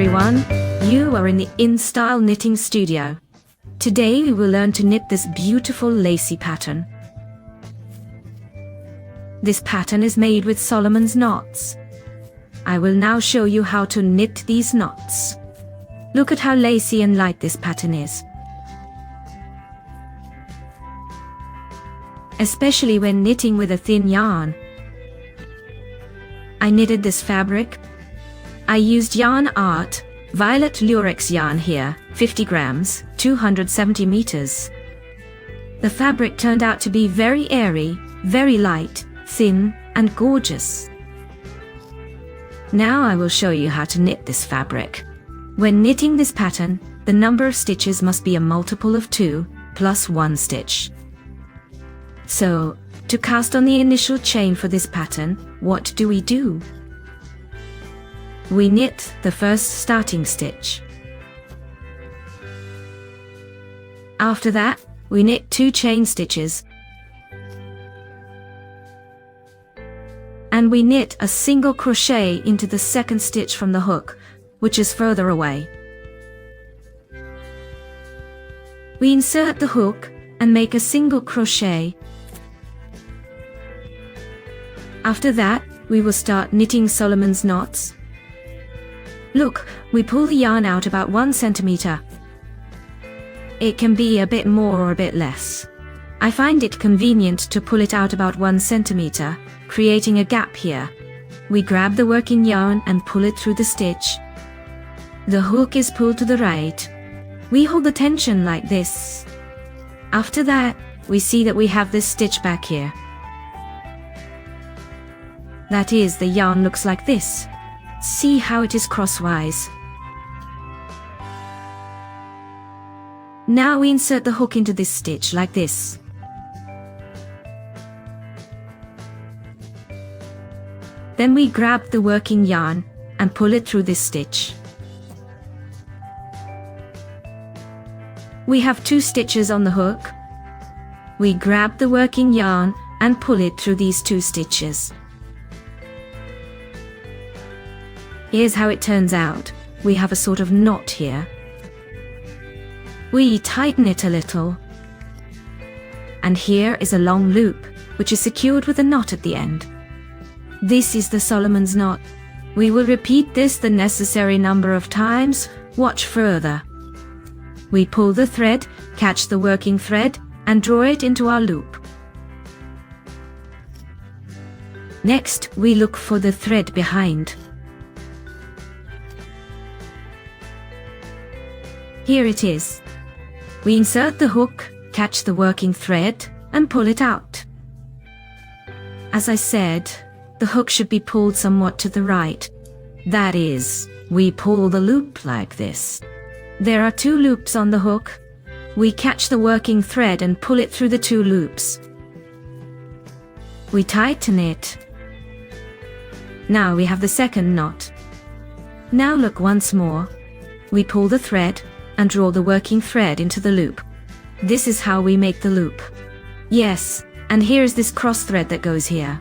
everyone, you are in the InStyle Knitting Studio. Today we will learn to knit this beautiful lacy pattern. This pattern is made with Solomon's knots. I will now show you how to knit these knots. Look at how lacy and light this pattern is. Especially when knitting with a thin yarn. I knitted this fabric. I used Yarn Art Violet Lurex yarn here, 50 grams, 270 meters. The fabric turned out to be very airy, very light, thin, and gorgeous. Now I will show you how to knit this fabric. When knitting this pattern, the number of stitches must be a multiple of 2, plus 1 stitch. So, to cast on the initial chain for this pattern, what do? We knit the first starting stitch. After that, we knit 2 chain stitches. And we knit a single crochet into the second stitch from the hook, which is further away. We insert the hook and make a single crochet. After that, we will start knitting Solomon's knots. Look, we pull the yarn out about 1 centimeter. It can be a bit more or a bit less. I find it convenient to pull it out about 1 centimeter, creating a gap here. We grab the working yarn and pull it through the stitch. The hook is pulled to the right. We hold the tension like this. After that, we see that we have this stitch back here. That is, the yarn looks like this. See how it is crosswise. Now we insert the hook into this stitch like this. Then we grab the working yarn and pull it through this stitch. We have 2 stitches on the hook. We grab the working yarn and pull it through these 2 stitches. Here's how it turns out. We have a sort of knot here. We tighten it a little. And here is a long loop, which is secured with a knot at the end. This is the Solomon's knot. We will repeat this the necessary number of times. Watch further. We pull the thread, catch the working thread, and draw it into our loop. Next, we look for the thread behind. Here it is. We insert the hook, catch the working thread, and pull it out. As I said, the hook should be pulled somewhat to the right. That is, we pull the loop like this. There are 2 loops on the hook. We catch the working thread and pull it through the 2 loops. We tighten it. Now we have the second knot. Now look once more. We pull the thread and draw the working thread into the loop. This is how we make the loop. Yes, and here is this cross thread that goes here.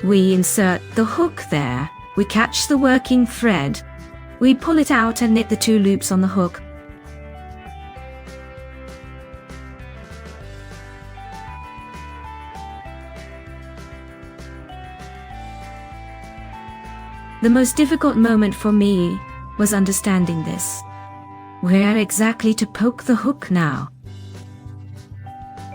We insert the hook there. We catch the working thread. We pull it out and knit the 2 loops on the hook. The most difficult moment for me was understanding this. Where exactly to poke the hook now?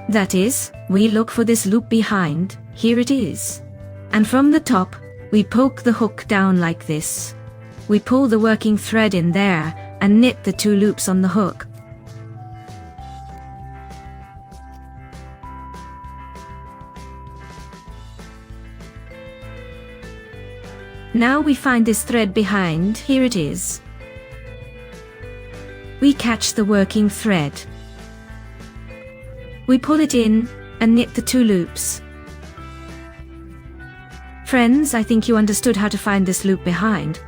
That is, we look for this loop behind. Here it is. And from the top, we poke the hook down like this. We pull the working thread in there and knit the 2 loops on the hook. Now we find this thread behind. Here it is. We catch the working thread. We pull it in and knit the 2 loops. Friends, I think you understood how to find this loop behind.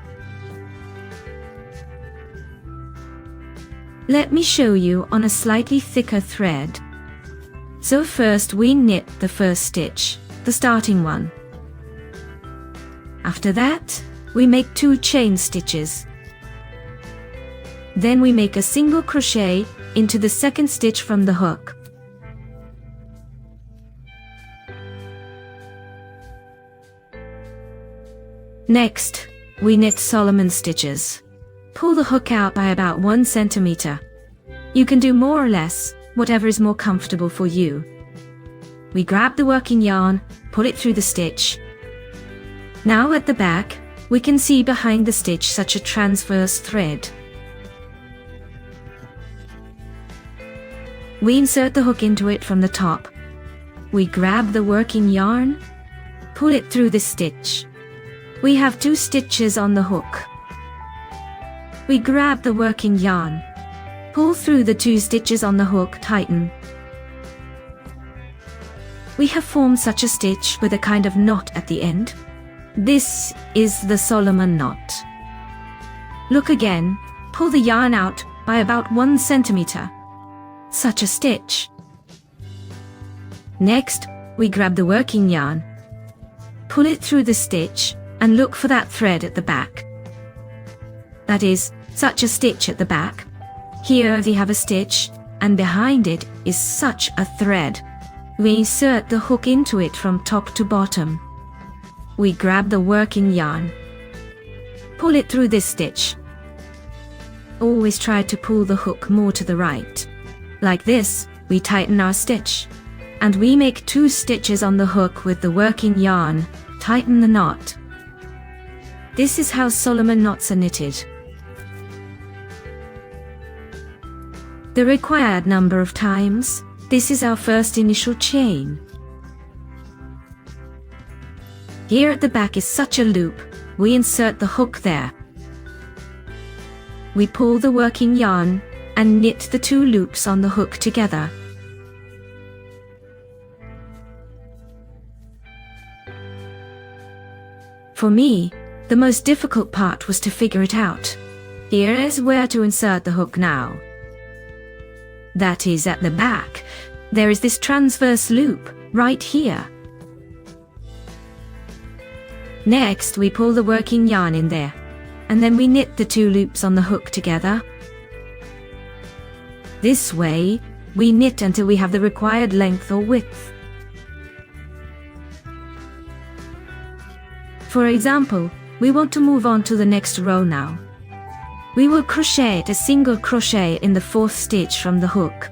Let me show you on a slightly thicker thread. So first we knit the first stitch, the starting one. After that, we make 2 chain stitches. Then we make a single crochet into the second stitch from the hook. Next, we knit Solomon stitches. Pull the hook out by about 1 centimeter. You can do more or less, whatever is more comfortable for you. We grab the working yarn, pull it through the stitch. Now at the back, we can see behind the stitch such a transverse thread. We insert the hook into it from the top. We grab the working yarn, pull it through the stitch. We have 2 stitches on the hook. We grab the working yarn, pull through the 2 stitches on the hook, tighten. We have formed such a stitch with a kind of knot at the end. This is the Solomon knot. Look again, pull the yarn out by about 1 centimeter. Such a stitch. Next, we grab the working yarn, pull it through the stitch, and look for that thread at the back. That is, such a stitch at the back. Here we have a stitch, and behind it is such a thread. We insert the hook into it from top to bottom. We grab the working yarn, pull it through this stitch. Always try to pull the hook more to the right. Like this, we tighten our stitch, and we make 2 stitches on the hook with the working yarn, tighten the knot. This is how Solomon knots are knitted. The required number of times, this is our first initial chain. Here at the back is such a loop, we insert the hook there. We pull the working yarn and knit the 2 loops on the hook together. For me, the most difficult part was to figure it out. Here is where to insert the hook now. That is, at the back, there is this transverse loop, right here. Next, we pull the working yarn in there, and then we knit the 2 loops on the hook together. This way, we knit until we have the required length or width. For example, we want to move on to the next row now. We will crochet a single crochet in the 4th stitch from the hook.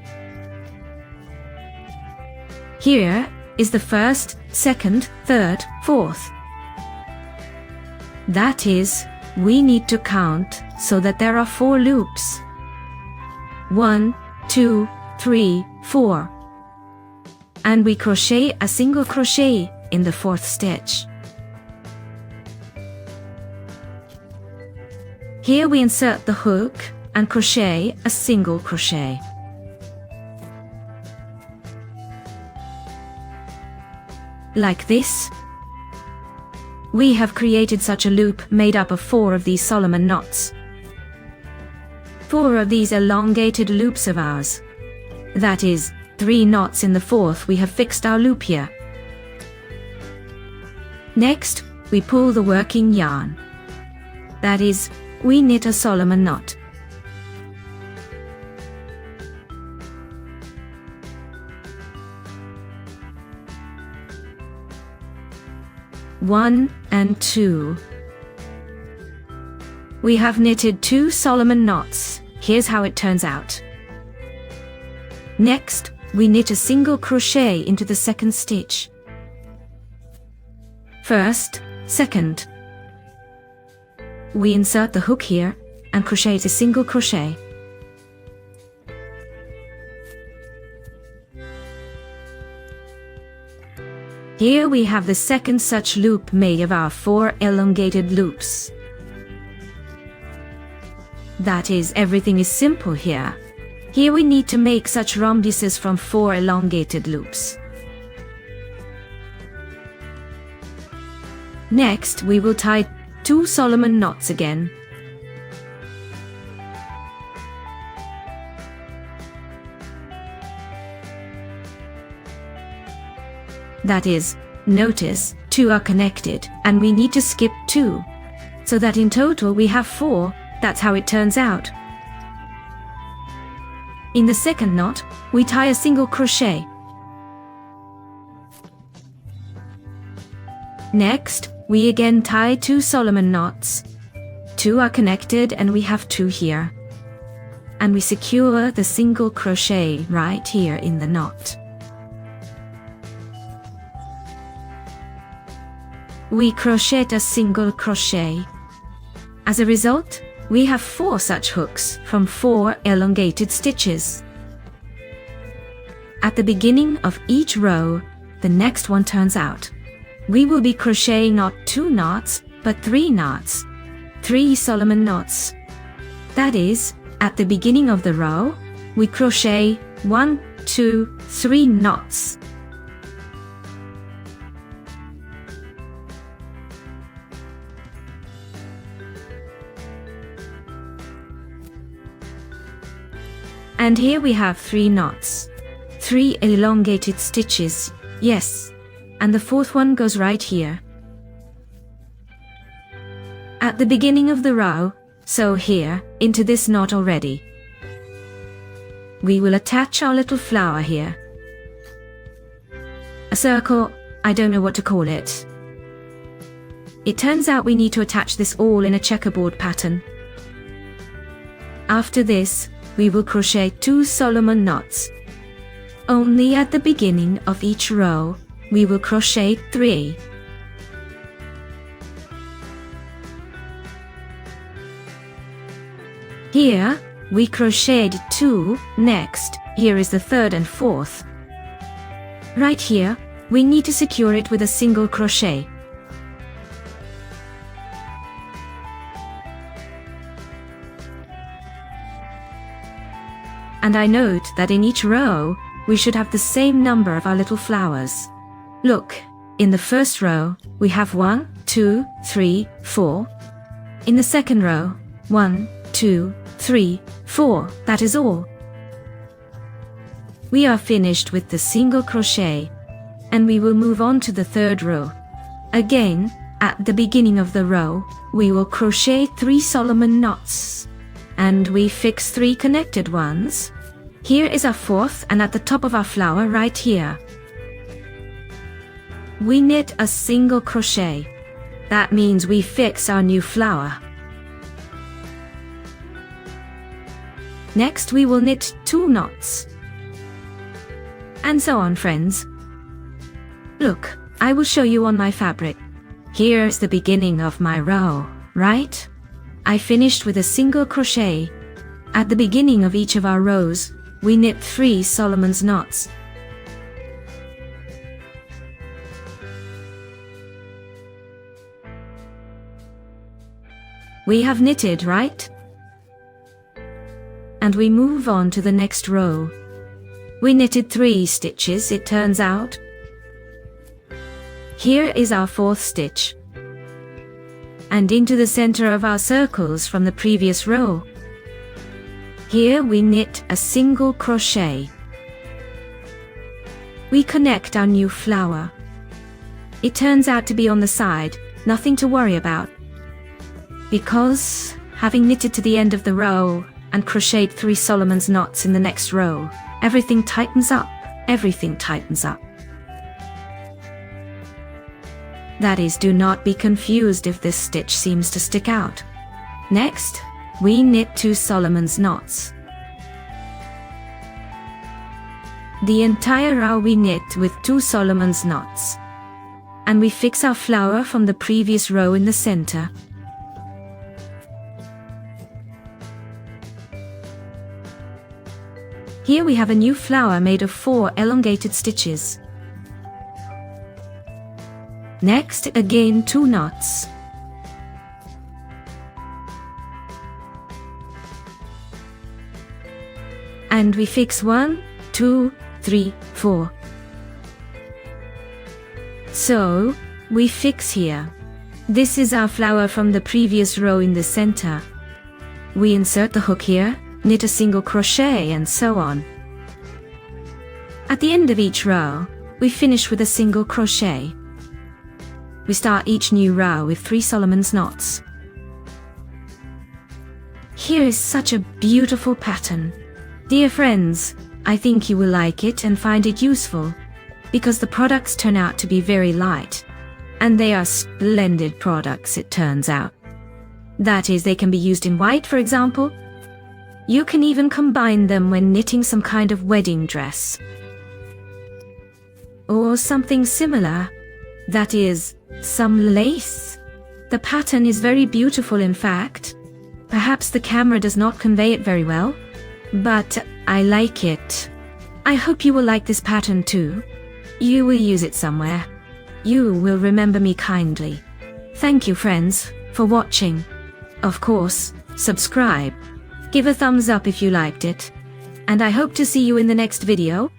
Here is the 1st, 2nd, 3rd, 4th. That is, we need to count so that there are 4 loops. 1, 2, 3, 4. And we crochet a single crochet in the 4th stitch. Here we insert the hook and crochet a single crochet. Like this. We have created such a loop made up of 4 of these Solomon knots. 4 of these elongated loops of ours. That is, 3 knots in the 4th we have fixed our loop here. Next, we pull the working yarn. That is, we knit a Solomon knot. One and 2. We have knitted 2 Solomon knots. Here's how it turns out. Next, we knit a single crochet into the 2nd stitch. 1st, 2nd. We insert the hook here and crochet a single crochet. Here we have the 2nd such loop made of our 4 elongated loops. That is, everything is simple here. Here we need to make such rhombuses from 4 elongated loops. Next, we will tie 2 Solomon knots again. That is, notice, 2 are connected, and we need to skip 2. so that in total we have 4. That's how it turns out. In the second knot, we tie a single crochet. Next, we again tie 2 Solomon knots. 2 are connected and we have 2 here. And we secure the single crochet right here in the knot. We crochet a single crochet. As a result, we have 4 such hooks from 4 elongated stitches. At the beginning of each row, the next one turns out. We will be crocheting not 2 knots, but 3 knots. 3 Solomon knots. That is, at the beginning of the row, we crochet 1, 2, 3 knots. And here we have 3 knots. 3 elongated stitches, yes. And the 4th one goes right here. At the beginning of the row, so here, into this knot already. We will attach our little flower here. A circle, I don't know what to call it. It turns out we need to attach this all in a checkerboard pattern. After this, we will crochet 2 Solomon knots. Only at the beginning of each row, we will crochet 3. Here, we crocheted 2, next, here is the 3rd and 4th. Right here, we need to secure it with a single crochet. And I note that in each row, we should have the same number of our little flowers. Look, in the first row, we have 1, 2, 3, 4. In the second row, 1, 2, 3, 4, that is all. We are finished with the single crochet, and we will move on to the 3rd row. Again, at the beginning of the row, we will crochet 3 Solomon knots. And we fix 3 connected ones. Here is our 4th and at the top of our flower right here. We knit a single crochet. That means we fix our new flower. Next we will knit 2 knots. And so on, friends. Look, I will show you on my fabric. Here's the beginning of my row, right? I finished with a single crochet. At the beginning of each of our rows, we knit 3 Solomon's knots. We have knitted, right? And we move on to the next row. We knitted 3 stitches, it turns out. Here is our 4th stitch. And into the center of our circles from the previous row. Here we knit a single crochet. We connect our new flower. It turns out to be on the side, nothing to worry about. Because, having knitted to the end of the row and crocheted 3 Solomon's knots in the next row, everything tightens up, everything tightens up. That is, do not be confused if this stitch seems to stick out. Next, we knit 2 Solomon's knots. The entire row we knit with 2 Solomon's knots. And we fix our flower from the previous row in the center. Here we have a new flower made of 4 elongated stitches. Next, again 2 knots. And we fix 1, 2, 3, 4. So, we fix here. This is our flower from the previous row in the center. We insert the hook here, knit a single crochet, and so on. At the end of each row, we finish with a single crochet. We start each new row with 3 Solomon's knots. Here is such a beautiful pattern. Dear friends, I think you will like it and find it useful, because the products turn out to be very light. And they are splendid products, it turns out. That is, they can be used in white, for example. You can even combine them when knitting some kind of wedding dress. Or something similar. That is, some lace. The pattern is very beautiful, in fact. Perhaps the camera does not convey it very well, but I like it. I hope you will like this pattern too. You will use it somewhere. You will remember me kindly. Thank you, friends, for watching. Of course, subscribe. Give a thumbs up if you liked it. And I hope to see you in the next video.